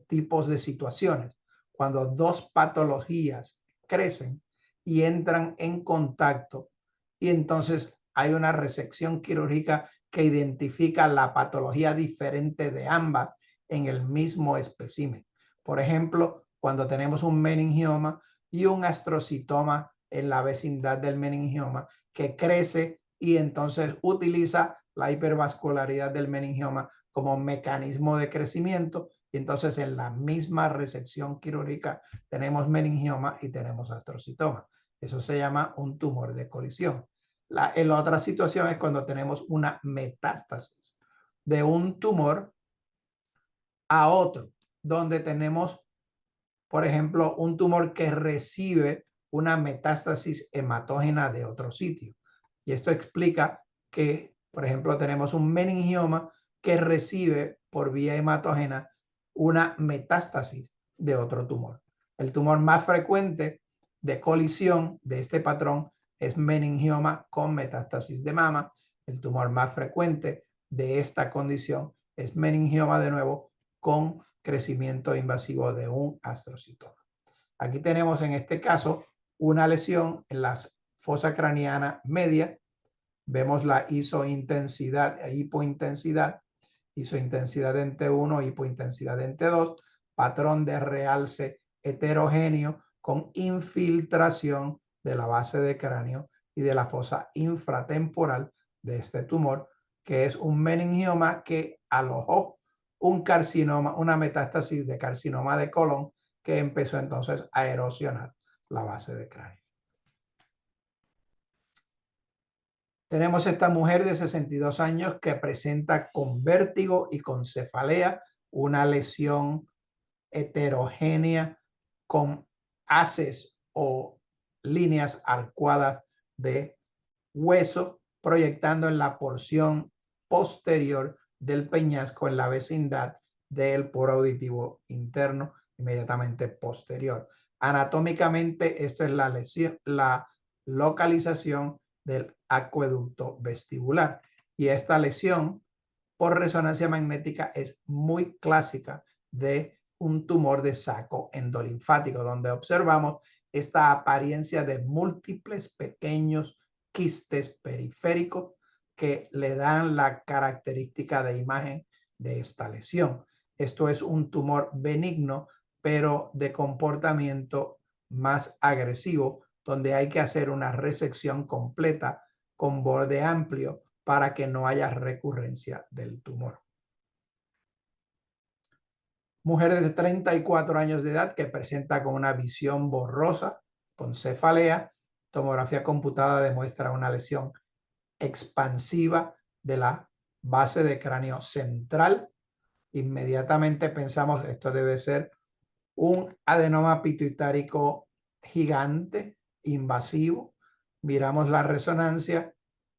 tipos de situaciones, cuando dos patologías crecen y entran en contacto y entonces hay una resección quirúrgica que identifica la patología diferente de ambas en el mismo espécimen. Por ejemplo, cuando tenemos un meningioma y un astrocitoma en la vecindad del meningioma que crece y entonces utiliza la hipervascularidad del meningioma como mecanismo de crecimiento y entonces en la misma resección quirúrgica tenemos meningioma y tenemos astrocitoma. Eso se llama un tumor de colisión. La otra situación es cuando tenemos una metástasis de un tumor a otro, donde tenemos, por ejemplo, un tumor que recibe una metástasis hematógena de otro sitio. Y esto explica que, por ejemplo, tenemos un meningioma que recibe por vía hematógena una metástasis de otro tumor. El tumor más frecuente de colisión de este patrón es meningioma con metástasis de mama. El tumor más frecuente de esta condición es meningioma de nuevo con crecimiento invasivo de un astrocitoma. Aquí tenemos en este caso una lesión en la fosa craneana media. Vemos la isointensidad e hipointensidad, isointensidad en T1, hipointensidad en T2, patrón de realce heterogéneo con infiltración de la base de cráneo y de la fosa infratemporal de este tumor, que es un meningioma que alojó un carcinoma, una metástasis de carcinoma de colon que empezó entonces a erosionar la base de cráneo. Tenemos esta mujer de 62 años que presenta con vértigo y con cefalea, una lesión heterogénea con haces o líneas arcuadas de hueso proyectando en la porción posterior del peñasco en la vecindad del poro auditivo interno inmediatamente posterior. Anatómicamente, esto es la lesión, la localización del acueducto vestibular. Y esta lesión por resonancia magnética es muy clásica de un tumor de saco endolinfático, donde observamos esta apariencia de múltiples pequeños quistes periféricos que le dan la característica de imagen de esta lesión. Esto es un tumor benigno, pero de comportamiento más agresivo, donde hay que hacer una resección completa con borde amplio para que no haya recurrencia del tumor. Mujer de 34 años de edad que presenta con una visión borrosa, con cefalea. Tomografía computada demuestra una lesión expansiva de la base de cráneo central. Inmediatamente pensamos esto debe ser un adenoma pituitárico gigante, invasivo. Miramos la resonancia,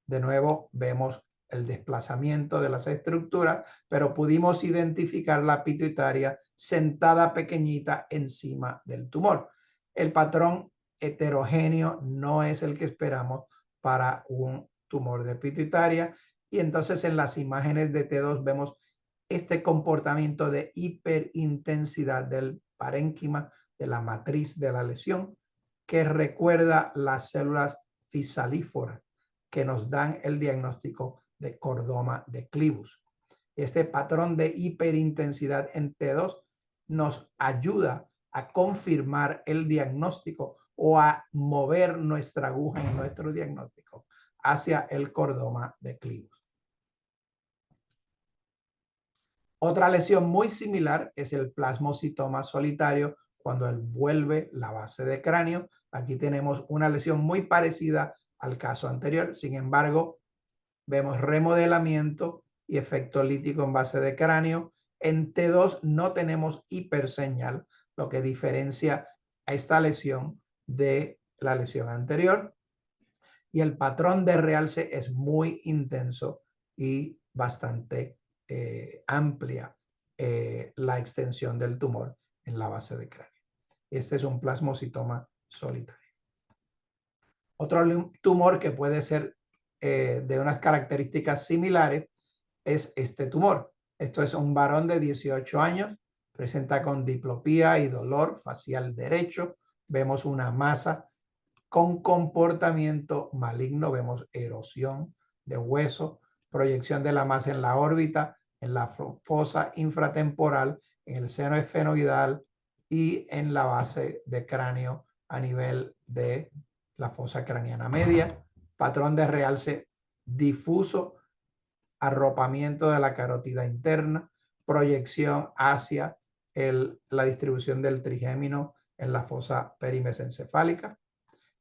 de nuevo vemos el desplazamiento de las estructuras, pero pudimos identificar la pituitaria sentada pequeñita encima del tumor. El patrón heterogéneo no es el que esperamos para un tumor de pituitaria, y entonces en las imágenes de T2 vemos este comportamiento de hiperintensidad del parénquima, de la matriz de la lesión, que recuerda las células fisalíforas que nos dan el diagnóstico de cordoma de Clivus. Este patrón de hiperintensidad en T2 nos ayuda a confirmar el diagnóstico o a mover nuestra aguja en nuestro diagnóstico hacia el cordoma de Clivus. Otra lesión muy similar es el plasmocitoma solitario cuando envuelve la base de cráneo. Aquí tenemos una lesión muy parecida al caso anterior. Sin embargo, vemos remodelamiento y efecto lítico en base de cráneo. En T2 no tenemos hiperseñal, lo que diferencia a esta lesión de la lesión anterior. Y el patrón de realce es muy intenso y bastante amplia la extensión del tumor en la base de cráneo. Este es un plasmocitoma solitario. Otro tumor que puede ser de unas características similares es este tumor. Esto es un varón de 18 años, presenta con diplopía y dolor facial derecho. Vemos una masa con comportamiento maligno, vemos erosión de hueso, proyección de la masa en la órbita, en la fosa infratemporal, en el seno esfenoidal y en la base de cráneo a nivel de la fosa craneana media. Patrón de realce difuso, arropamiento de la carótida interna, proyección hacia la distribución del trigémino en la fosa perimesencefálica.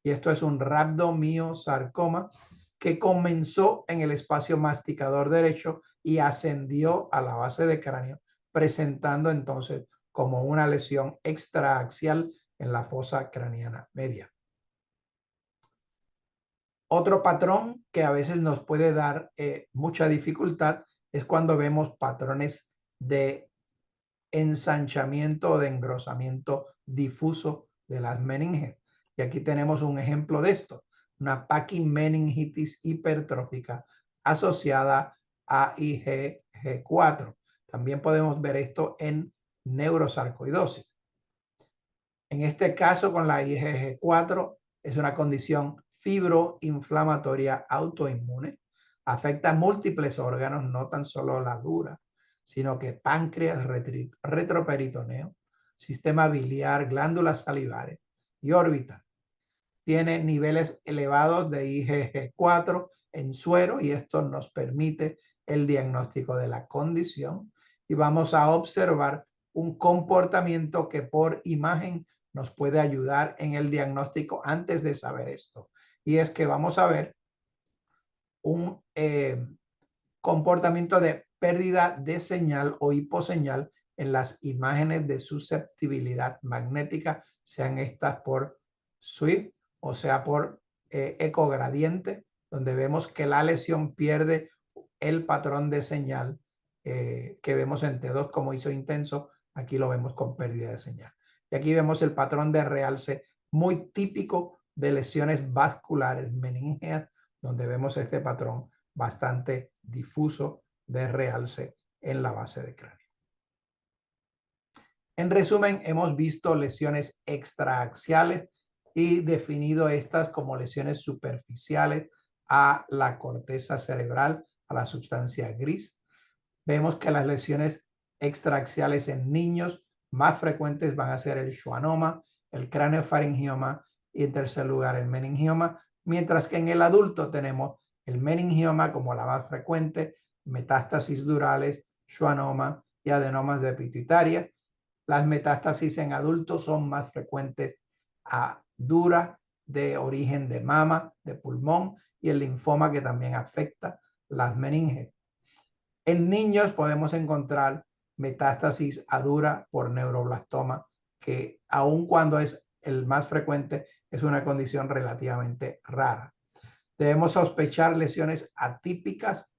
Y esto es un rhabdomiosarcoma que comenzó en el espacio masticador derecho y ascendió a la base de cráneo, presentando entonces como una lesión extraaxial en la fosa craneana media. Otro patrón que a veces nos puede dar mucha dificultad es cuando vemos patrones de ensanchamiento o de engrosamiento difuso de las meninges. Y aquí tenemos un ejemplo de esto, una paquimeningitis hipertrófica asociada a IgG4. También podemos ver esto en neurosarcoidosis. En este caso, con la IgG4, es una condición fibroinflamatoria autoinmune. Afecta múltiples órganos, no tan solo la dura, sino que páncreas, retroperitoneo, sistema biliar, glándulas salivares y órbita. Tiene niveles elevados de IgG4 en suero y esto nos permite el diagnóstico de la condición. Y vamos a observar un comportamiento que por imagen nos puede ayudar en el diagnóstico antes de saber esto. Y es que vamos a ver un comportamiento de pérdida de señal o hiposeñal en las imágenes de susceptibilidad magnética, sean estas por SWIFT o sea por ecogradiente, donde vemos que la lesión pierde el patrón de señal que vemos en T2 como hizo intenso. Aquí lo vemos con pérdida de señal. Y aquí vemos el patrón de realce muy típico de lesiones vasculares meníngeas, donde vemos este patrón bastante difuso de realce en la base de cráneo. En resumen, hemos visto lesiones extraaxiales y definido estas como lesiones superficiales a la corteza cerebral, a la sustancia gris. Vemos que las lesiones extraaxiales en niños más frecuentes van a ser el schwannoma, el craneofaringioma y en tercer lugar el meningioma, mientras que en el adulto tenemos el meningioma como la más frecuente, metástasis durales, schwannoma y adenomas de pituitaria. Las metástasis en adultos son más frecuentes a dura, de origen de mama, de pulmón, y el linfoma que también afecta las meninges. En niños podemos encontrar metástasis a dura por neuroblastoma, que aun cuando es el más frecuente, es una condición relativamente rara. Debemos sospechar lesiones atípicas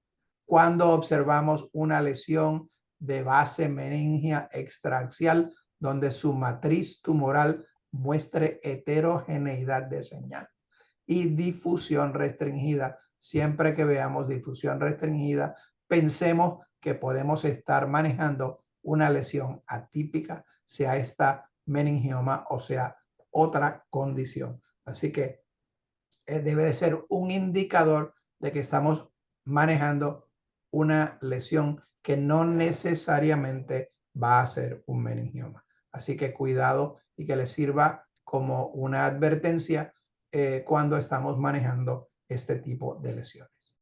cuando observamos una lesión de base meningia extraaxial donde su matriz tumoral muestre heterogeneidad de señal y difusión restringida. Siempre que veamos difusión restringida, pensemos que podemos estar manejando una lesión atípica, sea esta meningioma o sea otra condición. Así que debe de ser un indicador de que estamos manejando una lesión que no necesariamente va a ser un meningioma. Así que cuidado y que les sirva como una advertencia cuando estamos manejando este tipo de lesiones.